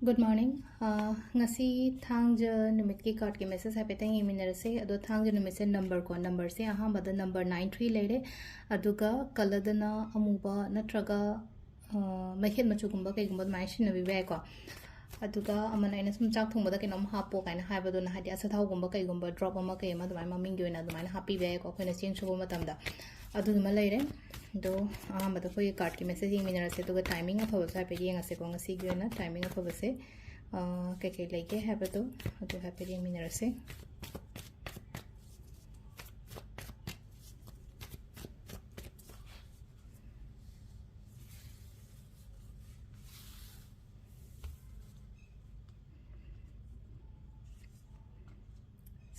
Good morning. Ngasi thangja numit ki card ki message hai petang email se ado thangja numit se number se ahamba da number 93 lere aduga kaladana amuba natraga mahit machugumba kai gumba mai shin nabi ba ko aduga amana ina sum chak thongba da kenom hapo kaina haibado na hadi asathaw gumba kai gumba drop ama kai ma dumai maming gi na dumai happy ba ko khoina cheng chubo matam da adu ma leire do ahamba da khoi card ki message email se to timing of house pe yeng ase ko ngasi gi na timing of house se ke lege habado adu happy email se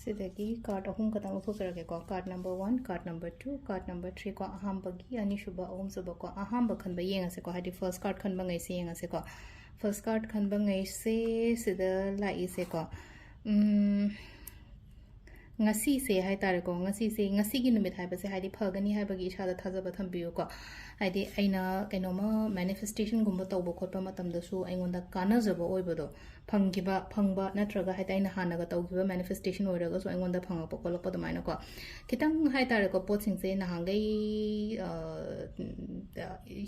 Sidagi card ahum katang uthokjarage ko card number 1 card number 2 card number 3 ko ahambagi ani shuba ahum suba ko ahamba khanba yenga se ko hadi first card khanba ngai se yenga se ko first card khanba ngai se sida lai se ko ngasi se hai tare ko ngasi se ngasi gi numit hai ba se hadi phagani hai bagi isha da thajaba thambiyo ko hadi aina kainoma manifestation gumba tawbo khotpa matam da su aingonda kana jaba oibodo phangba natraga hai taina hana ga tawgiba manifestation oiraga so aingonda phangakpa kolakpa damaina ko kitang hai tare ko pot sing se nahangai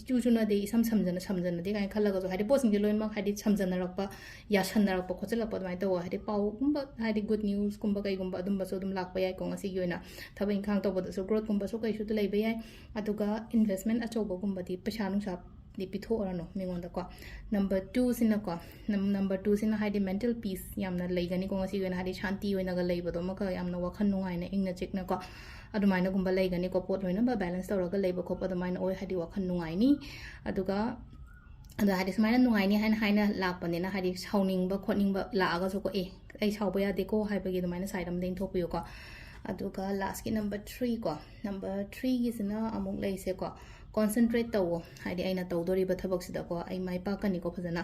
chujuna de isam samjana de kai khalaga so hadi pot sing de loinma hadi samjana rakpa ya sanna rakpa khochelakpa damai taw hadi pau gumba hadi good news gumba kai gumba adum ba so dum lakpa yai ko ngasi gi oina thabai khang tawbada so growth gumba so kai su de leiba yai aduga investment achoba gumba di paisa nungsa di pitho orano mingonda ko number 2 sina ko number 2 sina hadi mental peace yamna leigani ko ngasi gena hadi shanti oina ga leibodo maka yamna wakhan nungai na ingna chekna ko adumaina gumba leigani ko pot loina ba balance tawraga leiba khop adumaina oi hadi wakhan nungai ni aduga ada hadi smaina nungai ni haina lapane na hadi sauningba khotningba laaga so ko ai sauba ya de ko haibagi adumaina side am ding thopiyo ko aduga last ki number 3 ko number 3 gi sina amuk leise ko concentrate tawo hadi aina tawdori ba thabak sida ko ai mai pa kani ko phajana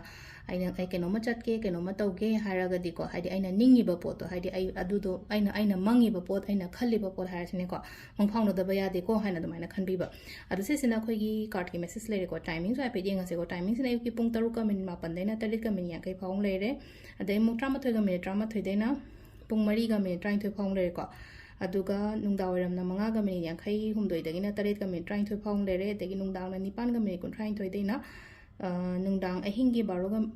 aina ai kenoma chatke kenoma tawge haraga di ko hadi aina ningi ba pot hadi ai adudo aina mangi ba pot aina khalli ba pot harasine ko mongphang no da ba ya de ko haina damaina khanbi ba adu se sina khoi gi card ki message lere ko timing so ape jenga se ko timing sina yu ki pung 3 ka min 8 daina 3 ka min ya kai phawng lere adai muk 33 ka min 33 daina pung 3 ka min 33 phawng lere ko aduga nungdaw ramna manga ga min yankai humdoi dagina taret ga min trying to phawng lere dagi nungdang na nipan ga min kun trying to deina nungdang ahingi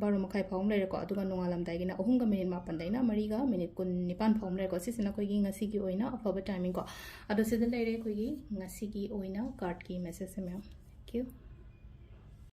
baro makai phawng lere ko aduga nungalam dagina ahum ga min 8 daina mari ga minute kun nipan phawng lere ko sisina koi gi ngasi gi oina afaba timing ko adu sidal lere koi gi ngasi gi oina card ki message me thank you